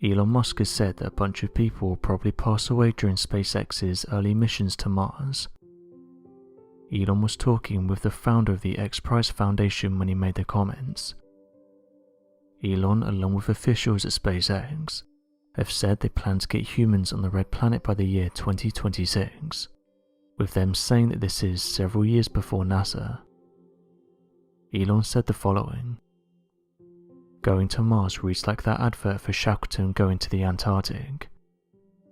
Elon Musk has said that a bunch of people will probably pass away during SpaceX's early missions to Mars. Elon was talking with the founder of the X Prize Foundation when he made the comments. Elon, along with officials at SpaceX, have said they plan to get humans on the Red Planet by the year 2026, with them saying that this is several years before NASA. Elon said the following: "Going to Mars reads like that advert for Shackleton going to the Antarctic.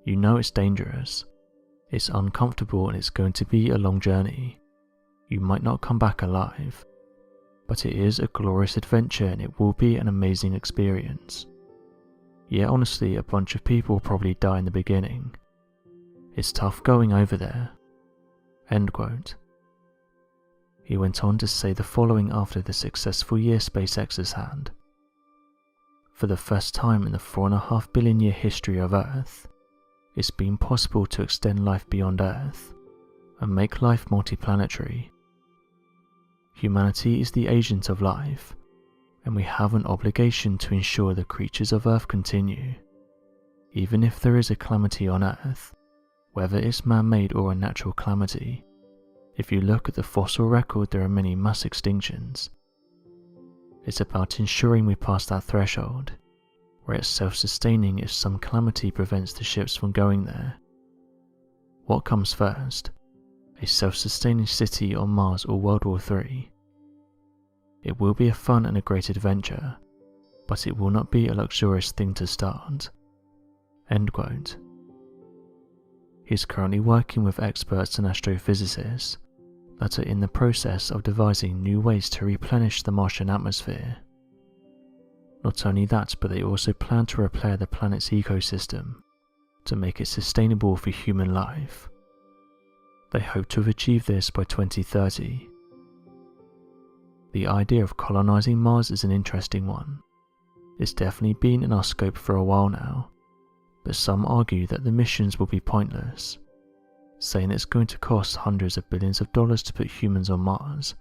You know it's dangerous, it's uncomfortable, and it's going to be a long journey. You might not come back alive, but it is a glorious adventure and it will be an amazing experience. Yeah, honestly, a bunch of people will probably die in the beginning. It's tough going over there." End quote. He went on to say the following after the successful year SpaceX has had. "For the first time in the 4.5 billion year history of Earth, it's been possible to extend life beyond Earth and make life multiplanetary. Humanity is the agent of life, and we have an obligation to ensure the creatures of Earth continue. Even if there is a calamity on Earth, whether it's man-made or a natural calamity, if you look at the fossil record, there are many mass extinctions. It's about ensuring we pass that threshold, where it's self-sustaining if some calamity prevents the ships from going there. What comes first? A self-sustaining city on Mars or World War III? It will be a fun and a great adventure, but it will not be a luxurious thing to start." End quote. He's currently working with experts and astrophysicists that are in the process of devising new ways to replenish the Martian atmosphere. Not only that, but they also plan to repair the planet's ecosystem to make it sustainable for human life. They hope to have achieved this by 2030. The idea of colonizing Mars is an interesting one. It's definitely been in our scope for a while now, but some argue that the missions will be pointless, saying it's going to cost hundreds of billions of dollars to put humans on Mars,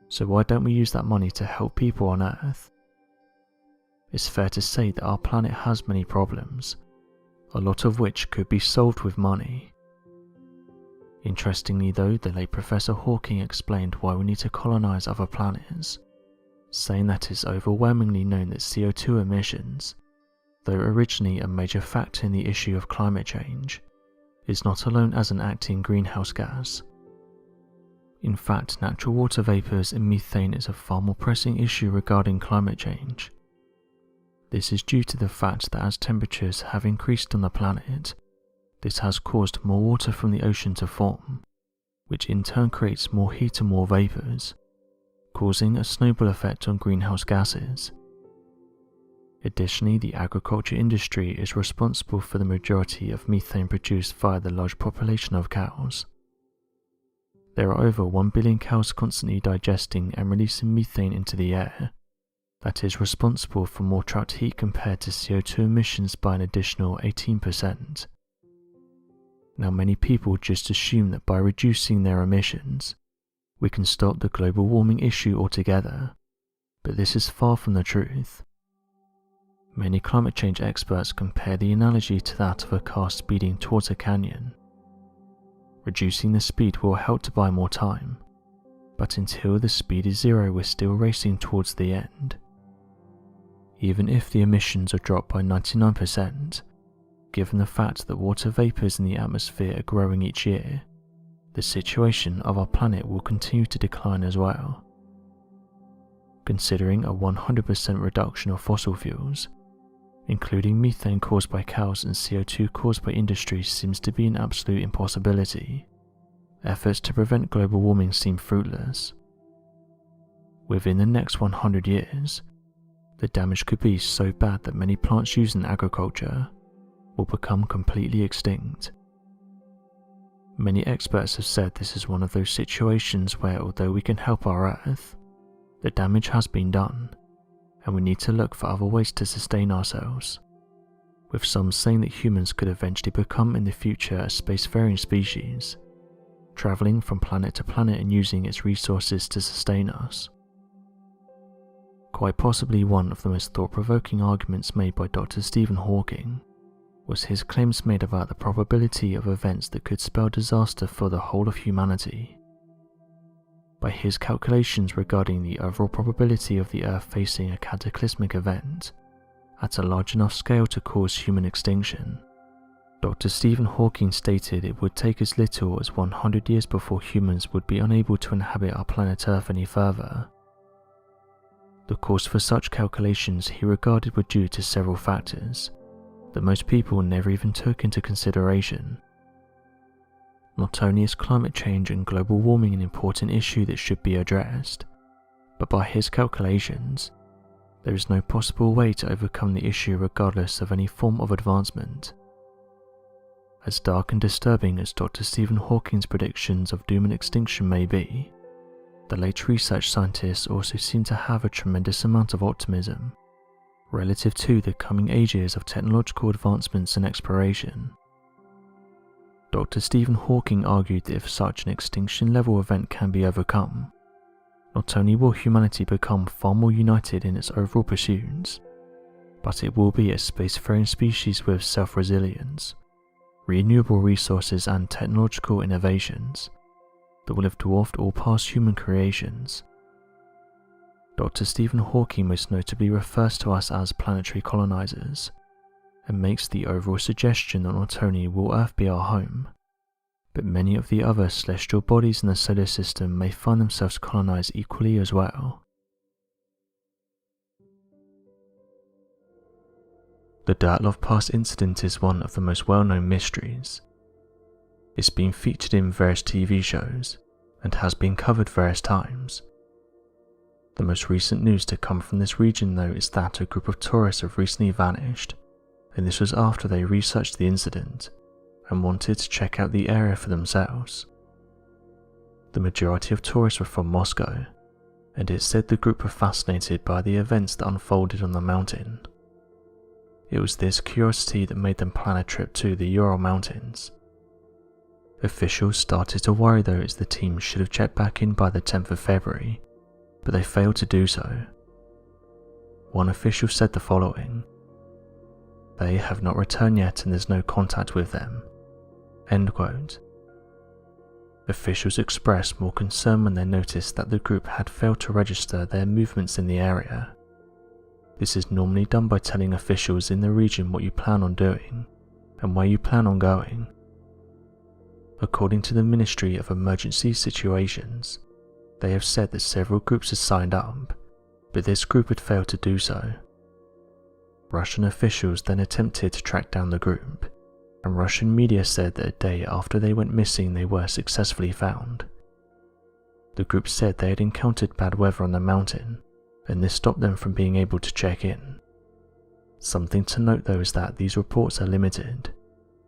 so why don't we use that money to help people on Earth? It's fair to say that our planet has many problems, a lot of which could be solved with money. Interestingly though, the late Professor Hawking explained why we need to colonize other planets, saying that it's overwhelmingly known that CO2 emissions, though originally a major factor in the issue of climate change, is not alone as an acting greenhouse gas. In fact, natural water vapours and methane is a far more pressing issue regarding climate change. This is due to the fact that as temperatures have increased on the planet, this has caused more water from the ocean to form, which in turn creates more heat and more vapours, causing a snowball effect on greenhouse gases. Additionally, the agriculture industry is responsible for the majority of methane produced via the large population of cows. There are over 1 billion cows constantly digesting and releasing methane into the air, that is responsible for more trapped heat compared to CO2 emissions by an additional 18%. Now, many people just assume that by reducing their emissions, we can stop the global warming issue altogether, but this is far from the truth. Many climate change experts compare the analogy to that of a car speeding towards a canyon. Reducing the speed will help to buy more time, but until the speed is zero, we're still racing towards the end. Even if the emissions are dropped by 99%, given the fact that water vapours in the atmosphere are growing each year, the situation of our planet will continue to decline as well. Considering a 100% reduction of fossil fuels, including methane caused by cows and CO2 caused by industry, seems to be an absolute impossibility. Efforts to prevent global warming seem fruitless. Within the next 100 years, the damage could be so bad that many plants used in agriculture will become completely extinct. Many experts have said this is one of those situations where, although we can help our Earth, the damage has been done, and we need to look for other ways to sustain ourselves, with some saying that humans could eventually become in the future a spacefaring species, travelling from planet to planet and using its resources to sustain us. Quite possibly one of the most thought-provoking arguments made by Dr. Stephen Hawking was his claims made about the probability of events that could spell disaster for the whole of humanity. By his calculations regarding the overall probability of the Earth facing a cataclysmic event at a large enough scale to cause human extinction, Dr. Stephen Hawking stated it would take as little as 100 years before humans would be unable to inhabit our planet Earth any further. The cause for such calculations he regarded were due to several factors that most people never even took into consideration. Not only is climate change and global warming an important issue that should be addressed, but by his calculations, there is no possible way to overcome the issue regardless of any form of advancement. As dark and disturbing as Dr. Stephen Hawking's predictions of doom and extinction may be, the late research scientists also seem to have a tremendous amount of optimism relative to the coming ages of technological advancements and exploration. Dr. Stephen Hawking argued that if such an extinction-level event can be overcome, not only will humanity become far more united in its overall pursuits, but it will be a spacefaring species with self-resilience, renewable resources and technological innovations that will have dwarfed all past human creations. Dr. Stephen Hawking most notably refers to us as planetary colonizers, and makes the overall suggestion that not only will Earth be our home, but many of the other celestial bodies in the solar system may find themselves colonized equally as well. The Dyatlov Pass incident is one of the most well-known mysteries. It's been featured in various TV shows and has been covered various times. The most recent news to come from this region though is that a group of tourists have recently vanished, and this was after they researched the incident and wanted to check out the area for themselves. The majority of tourists were from Moscow, and it said the group were fascinated by the events that unfolded on the mountain. It was this curiosity that made them plan a trip to the Ural Mountains. Officials started to worry though, as the team should have checked back in by the 10th of February, but they failed to do so. One official said the following: "They have not returned yet and there's no contact with them." End quote. Officials expressed more concern when they noticed that the group had failed to register their movements in the area. This is normally done by telling officials in the region what you plan on doing and where you plan on going. According to the Ministry of Emergency Situations, they have said that several groups had signed up, but this group had failed to do so. Russian officials then attempted to track down the group, and Russian media said that a day after they went missing they were successfully found. The group said they had encountered bad weather on the mountain, and this stopped them from being able to check in. Something to note though is that these reports are limited,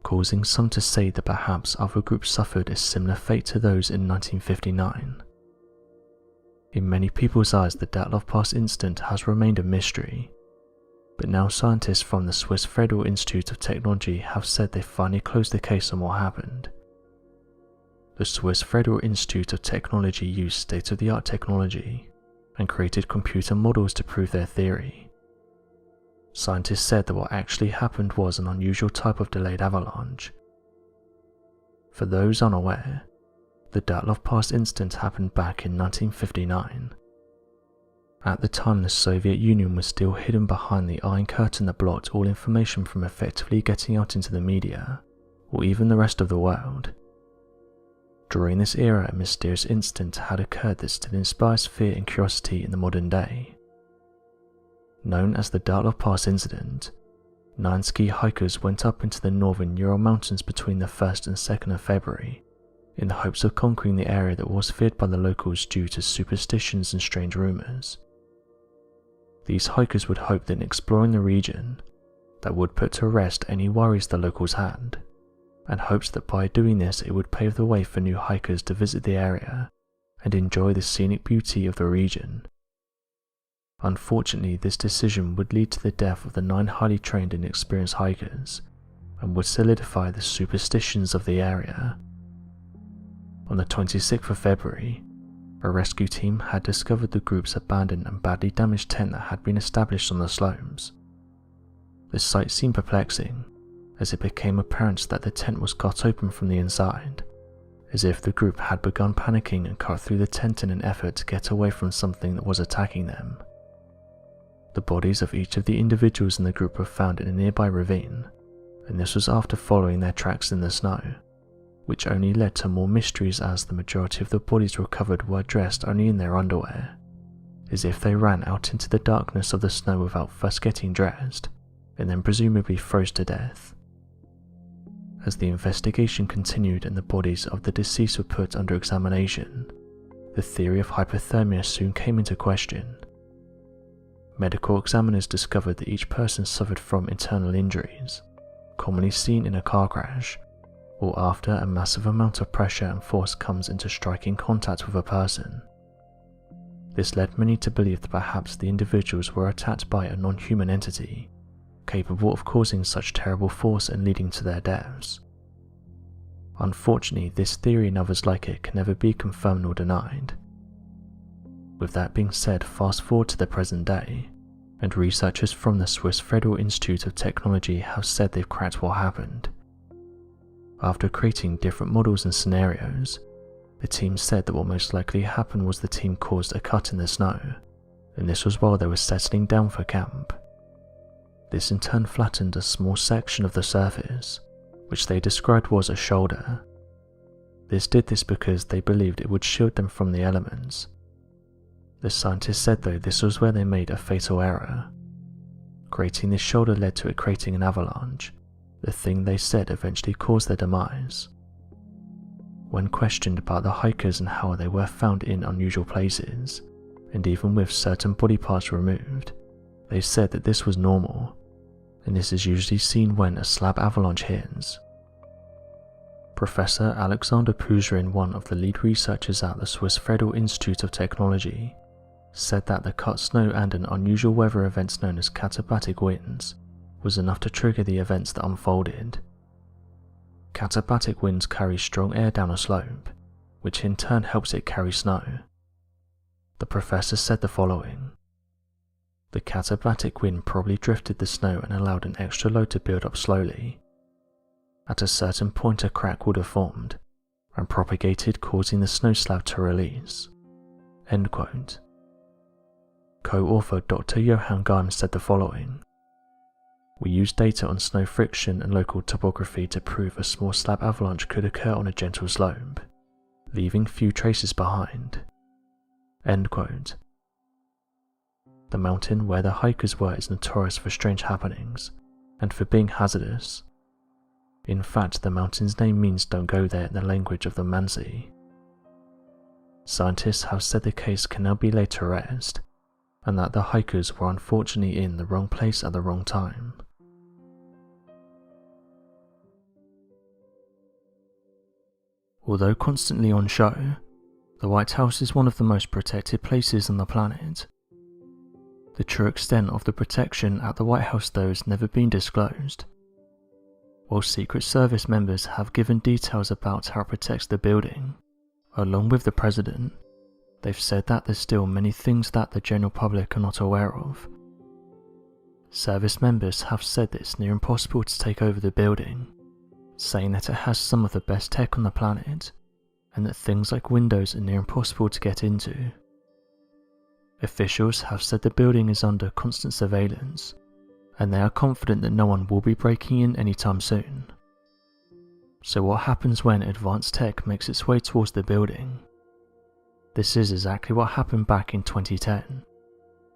causing some to say that perhaps other groups suffered a similar fate to those in 1959. In many people's eyes, the Dyatlov Pass incident has remained a mystery, but now scientists from the Swiss Federal Institute of Technology have said they finally closed the case on what happened. The Swiss Federal Institute of Technology used state-of-the-art technology and created computer models to prove their theory. Scientists said that what actually happened was an unusual type of delayed avalanche. For those unaware, the Dyatlov Pass incident happened back in 1959. At the time, the Soviet Union was still hidden behind the Iron Curtain that blocked all information from effectively getting out into the media, or even the rest of the world. During this era, a mysterious incident had occurred that still inspires fear and curiosity in the modern day. Known as the Dyatlov Pass incident, 9 ski hikers went up into the northern Ural Mountains between the 1st and 2nd of February, in the hopes of conquering the area that was feared by the locals due to superstitions and strange rumours. These hikers would hope that in exploring the region, that would put to rest any worries the locals had, and hopes that by doing this it would pave the way for new hikers to visit the area and enjoy the scenic beauty of the region. Unfortunately, this decision would lead to the death of the 9 highly trained and experienced hikers, and would solidify the superstitions of the area. On the 26th of February, a rescue team had discovered the group's abandoned and badly damaged tent that had been established on the slopes. The sight seemed perplexing, as it became apparent that the tent was cut open from the inside, as if the group had begun panicking and cut through the tent in an effort to get away from something that was attacking them. The bodies of each of the individuals in the group were found in a nearby ravine, and this was after following their tracks in the snow, which only led to more mysteries as the majority of the bodies recovered were dressed only in their underwear, as if they ran out into the darkness of the snow without first getting dressed, and then presumably froze to death. As the investigation continued and the bodies of the deceased were put under examination, the theory of hypothermia soon came into question. Medical examiners discovered that each person suffered from internal injuries, commonly seen in a car crash, or after a massive amount of pressure and force comes into striking contact with a person. This led many to believe that perhaps the individuals were attacked by a non-human entity, capable of causing such terrible force and leading to their deaths. Unfortunately, this theory and others like it can never be confirmed nor denied. With that being said, fast forward to the present day, and researchers from the Swiss Federal Institute of Technology have said they've cracked what happened. After creating different models and scenarios, the team said that what most likely happened was the team caused a cut in the snow, and this was while they were settling down for camp. This in turn flattened a small section of the surface, which they described was a shoulder. This did this because they believed it would shield them from the elements. The scientists said though this was where they made a fatal error. Creating this shoulder led to it creating an avalanche, the thing they said eventually caused their demise. When questioned about the hikers and how they were found in unusual places, and even with certain body parts removed, they said that this was normal, and this is usually seen when a slab avalanche hits. Professor Alexander Puzrin, one of the lead researchers at the Swiss Federal Institute of Technology, said that the cut snow and an unusual weather events known as katabatic winds was enough to trigger the events that unfolded. Katabatic winds carry strong air down a slope, which in turn helps it carry snow. The professor said the following: "The katabatic wind probably drifted the snow and allowed an extra load to build up slowly. At a certain point a crack would have formed and propagated, causing the snow slab to release." End quote. Co-author Dr. Johann Geim said the following: "We used data on snow friction and local topography to prove a small slab avalanche could occur on a gentle slope, leaving few traces behind." End quote. The mountain where the hikers were is notorious for strange happenings and for being hazardous. In fact, the mountain's name means "don't go there" in the language of the Mansi. Scientists have said the case can now be laid to rest, and that the hikers were unfortunately in the wrong place at the wrong time. Although constantly on show, the White House is one of the most protected places on the planet. The true extent of the protection at the White House though has never been disclosed. While Secret Service members have given details about how it protects the building, along with the president, they've said that there's still many things that the general public are not aware of. Service members have said that it's near impossible to take over the building, saying that it has some of the best tech on the planet, and that things like windows are near impossible to get into. Officials have said the building is under constant surveillance, and they are confident that no one will be breaking in anytime soon. So what happens when advanced tech makes its way towards the building? This is exactly what happened back in 2010,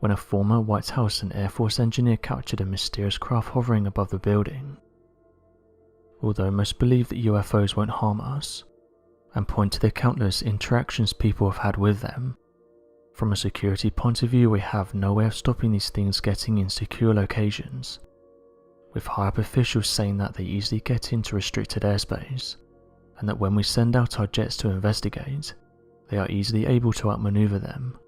when a former White House and Air Force engineer captured a mysterious craft hovering above the building. Although most believe that UFOs won't harm us, and point to the countless interactions people have had with them, from a security point of view we have no way of stopping these things getting in secure locations, with high-up officials saying that they easily get into restricted airspace, and that when we send out our jets to investigate, they are easily able to outmaneuver them,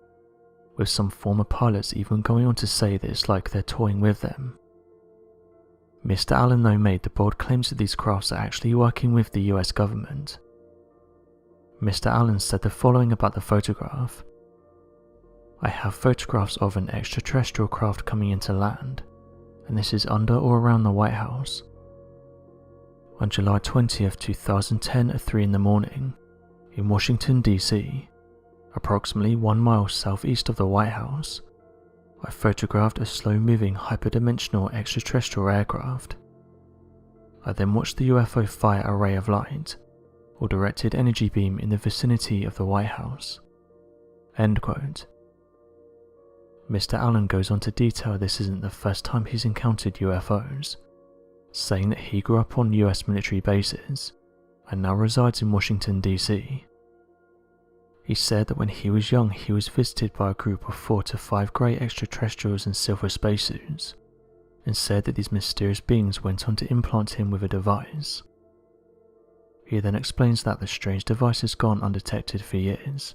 with some former pilots even going on to say that it's like they're toying with them. Mr. Allen though made the bold claims that these crafts are actually working with the US government. Mr. Allen said the following about the photograph. "I have photographs of an extraterrestrial craft coming into land, and this is under or around the White House. On July 20th, 2010 at 3 in the morning, in Washington, D.C., approximately 1 mile southeast of the White House, I photographed a slow-moving hyperdimensional extraterrestrial aircraft. I then watched the UFO fire a ray of light, or directed energy beam in the vicinity of the White House." End quote. Mr. Allen goes on to detail this isn't the first time he's encountered UFOs, saying that he grew up on US military bases and now resides in Washington, D.C. He said that when he was young he was visited by a group of 4 to 5 grey extraterrestrials in silver spacesuits, and said that these mysterious beings went on to implant him with a device. He then explains that the strange device has gone undetected for years,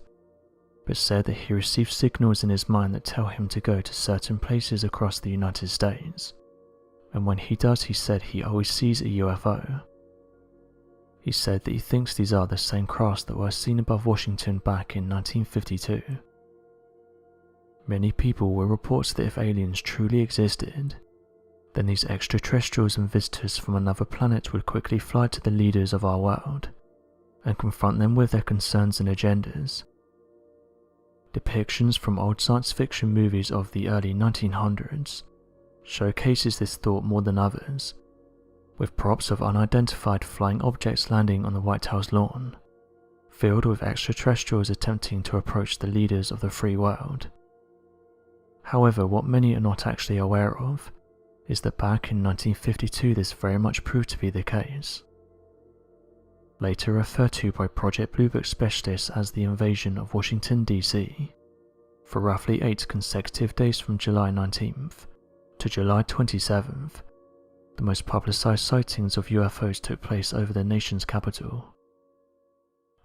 but said that he receives signals in his mind that tell him to go to certain places across the United States, and when he does, he said he always sees a UFO. He said that he thinks these are the same crafts that were seen above Washington back in 1952. Many people will report that if aliens truly existed, then these extraterrestrials and visitors from another planet would quickly fly to the leaders of our world and confront them with their concerns and agendas. Depictions from old science fiction movies of the early 1900s showcases this thought more than others, with props of unidentified flying objects landing on the White House lawn, filled with extraterrestrials attempting to approach the leaders of the free world. However, what many are not actually aware of is that back in 1952 this very much proved to be the case. Later referred to by Project Blue Book specialists as the invasion of Washington, D.C., for roughly 8 consecutive days from July 19th to July 27th, the most publicized sightings of UFOs took place over the nation's capital.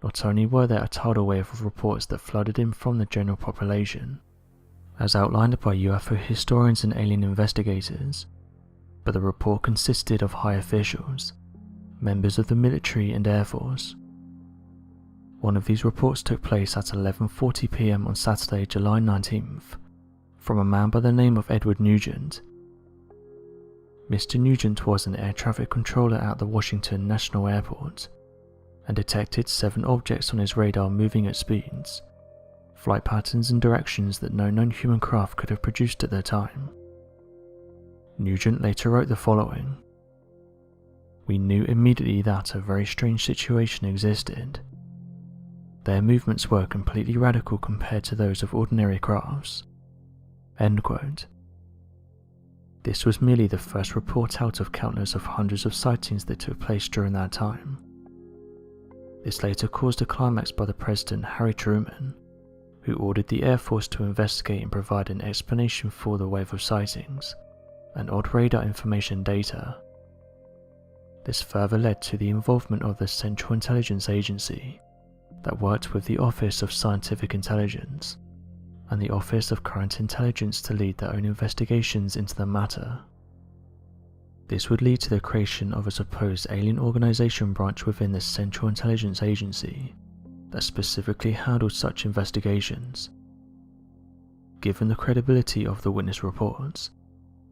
Not only were there a tidal wave of reports that flooded in from the general population, as outlined by UFO historians and alien investigators, but the report consisted of high officials, members of the military and Air Force. One of these reports took place at 11:40 p.m. on Saturday, July 19th, from a man by the name of Edward Nugent. Mr. Nugent was an air traffic controller at the Washington National Airport and detected 7 objects on his radar moving at speeds, flight patterns and directions that no known human craft could have produced at the time. Nugent later wrote the following: "We knew immediately that a very strange situation existed. Their movements were completely radical compared to those of ordinary crafts." End quote. This was merely the first report out of countless of hundreds of sightings that took place during that time. This later caused a climax by the President Harry Truman, who ordered the Air Force to investigate and provide an explanation for the wave of sightings and odd radar information data. This further led to the involvement of the Central Intelligence Agency that worked with the Office of Scientific Intelligence and the Office of Current Intelligence to lead their own investigations into the matter. This would lead to the creation of a supposed alien organization branch within the Central Intelligence Agency that specifically handled such investigations. Given the credibility of the witness reports,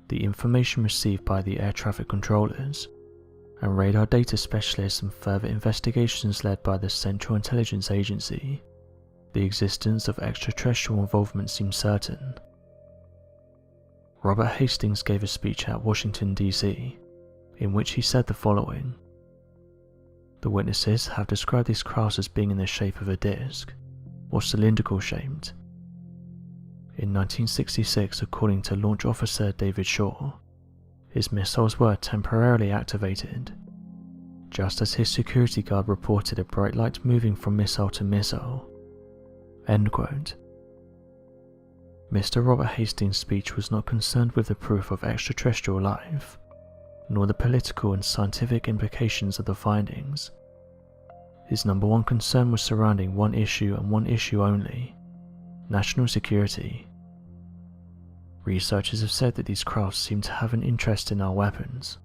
the information received by the air traffic controllers, and radar data specialists and further investigations led by the Central Intelligence Agency, the existence of extraterrestrial involvement seems certain. Robert Hastings gave a speech at Washington, D.C., in which he said the following: "The witnesses have described these crafts as being in the shape of a disc, or cylindrical shaped. In 1966, according to launch officer David Shaw, his missiles were temporarily activated, just as his security guard reported a bright light moving from missile to missile." End quote. Mr. Robert Hastings' speech was not concerned with the proof of extraterrestrial life, nor the political and scientific implications of the findings. His number one concern was surrounding one issue and one issue only: national security. Researchers have said that these crafts seem to have an interest in our weapons,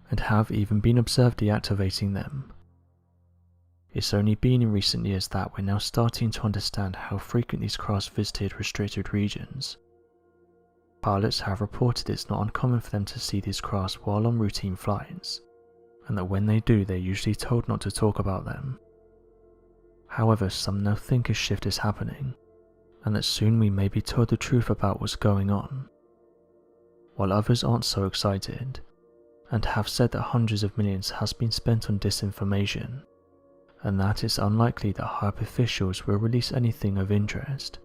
and have even been observed deactivating them. It's only been in recent years that we're now starting to understand how frequent these crafts visited restricted regions. Pilots have reported it's not uncommon for them to see these crafts while on routine flights, and that when they do, they're usually told not to talk about them. However, some now think a shift is happening, and that soon we may be told the truth about what's going on, while others aren't so excited, and have said that hundreds of millions has been spent on disinformation, and that it's unlikely that high up officials will release anything of interest.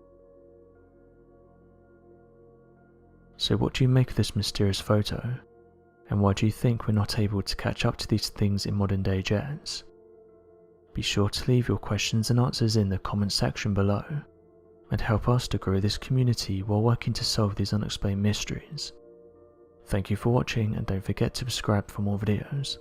So what do you make of this mysterious photo, and why do you think we're not able to catch up to these things in modern day jets? Be sure to leave your questions and answers in the comment section below, and help us to grow this community while working to solve these unexplained mysteries. Thank you for watching, and don't forget to subscribe for more videos.